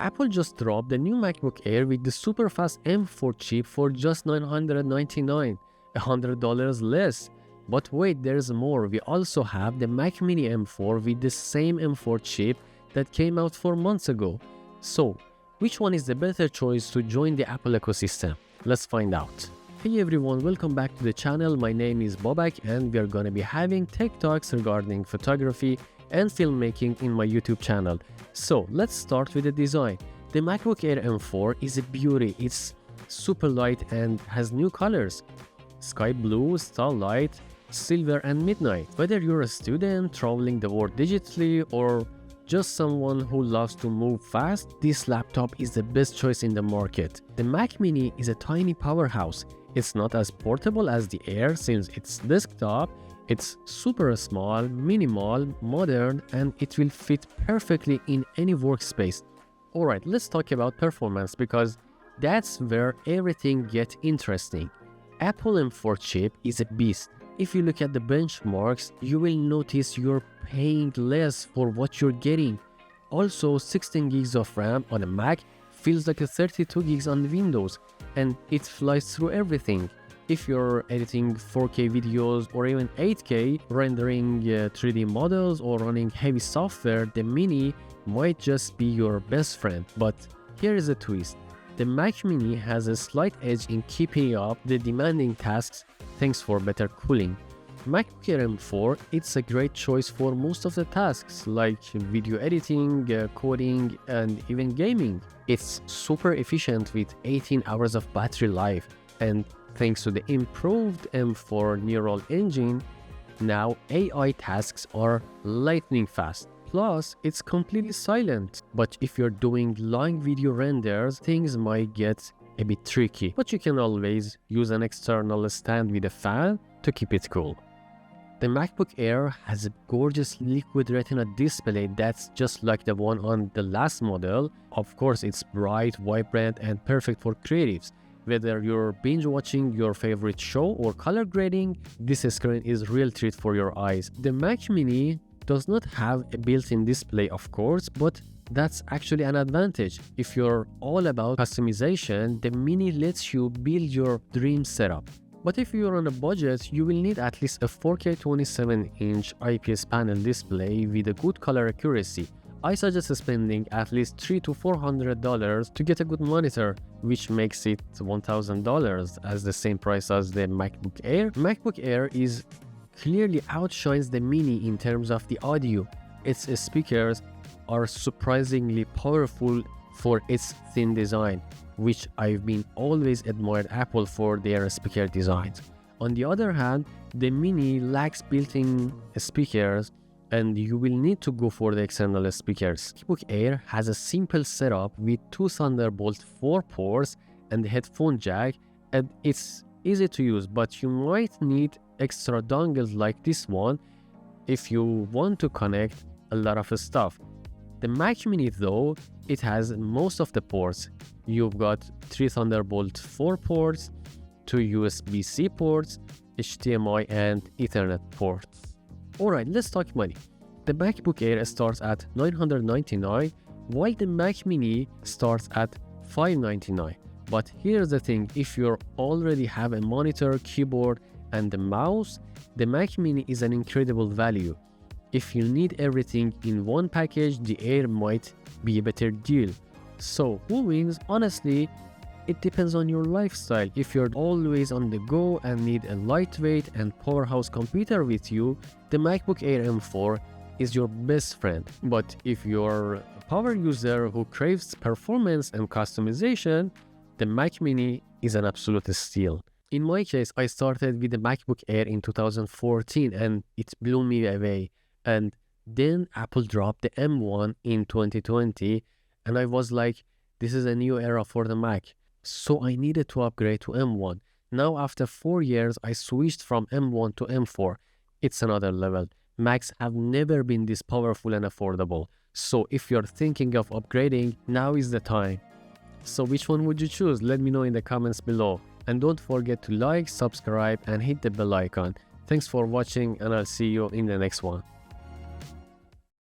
Apple just dropped the new MacBook Air with the super fast M4 chip for just $999, $100 less. But wait, there's more. We also have the Mac Mini M4 with the same M4 chip that came out 4 months ago. So, which one is the better choice to join the Apple ecosystem? Let's find out. Hey everyone, welcome back to the channel. My name is Bobak and we are gonna be having tech talks regarding photography and filmmaking in my YouTube channel. So let's start with the design. The MacBook Air M4 is a beauty. It's super light and has new colors: sky blue, starlight, silver and midnight. Whether you're a student traveling the world digitally or just someone who loves to move fast, this laptop is the best choice in the market. The Mac Mini is a tiny powerhouse. It's not as portable as the Air since it's desktop. It's super small, minimal, modern, and it will fit perfectly in any workspace. Alright, let's talk about performance because that's where everything gets interesting. Apple M4 chip is a beast. If you look at the benchmarks, you will notice you're paying less for what you're getting. Also, 16 gigs of RAM on a Mac feels like a 32 gigs on Windows, and it flies through everything. If you're editing 4K videos or even 8K, rendering 3D models or running heavy software, the Mini might just be your best friend. But here is a twist. The Mac Mini has a slight edge in keeping up the demanding tasks thanks for better cooling. MacBook Air M4, it's a great choice for most of the tasks like video editing, coding, and even gaming. It's super efficient with 18 hours of battery life, and thanks to the improved M4 neural engine, now AI tasks are lightning fast. Plus, it's completely silent. But if you're doing long video renders, things might get a bit tricky. But you can always use an external stand with a fan to keep it cool. The MacBook Air has a gorgeous liquid retina display that's just like the one on the last model. Of course, it's bright, vibrant, and perfect for creatives. Whether you're binge watching your favorite show or color grading, this screen is real treat for your eyes. The Mac Mini does not have a built-in display, of course, but that's actually an advantage. If you're all about customization, the Mini lets you build your dream setup. But if you're on a budget, you will need at least a 4K 27-inch IPS panel display with a good color accuracy. I suggest spending at least $300 to $400 to get a good monitor, which makes it $1,000 as the same price as the MacBook Air. MacBook Air clearly outshines the Mini in terms of the audio. Its speakers are surprisingly powerful for its thin design, which I've been always admired Apple for their speaker designs. On the other hand, the Mini lacks built-in speakers and you will need to go for the external speakers. MacBook Air has a simple setup with 2 Thunderbolt 4 ports and a headphone jack, and it's easy to use, but you might need extra dongles like this one if you want to connect a lot of stuff. The Mac Mini though, it has most of the ports. You've got 3 Thunderbolt 4 ports, 2 USB-C ports, HDMI and Ethernet ports. Alright, let's talk money. The MacBook Air starts at $999, while the Mac Mini starts at $599. But here's the thing, if you already have a monitor, keyboard, and a mouse, the Mac Mini is an incredible value. If you need everything in one package, the Air might be a better deal. So, who wins? Honestly, it depends on your lifestyle. If you're always on the go and need a lightweight and powerhouse computer with you, the MacBook Air M4 is your best friend. But if you're a power user who craves performance and customization, the Mac Mini is an absolute steal. In my case, I started with the MacBook Air in 2014 and it blew me away. And then Apple dropped the M1 in 2020 and I was like, this is a new era for the Mac. So I needed to upgrade to M1. Now after 4 years, I switched from M1 to M4. It's another level. Macs have never been this powerful and affordable. So if you're thinking of upgrading, now is the time. So which one would you choose? Let me know in the comments below. And don't forget to like, subscribe, and hit the bell icon. Thanks for watching and I'll see you in the next one.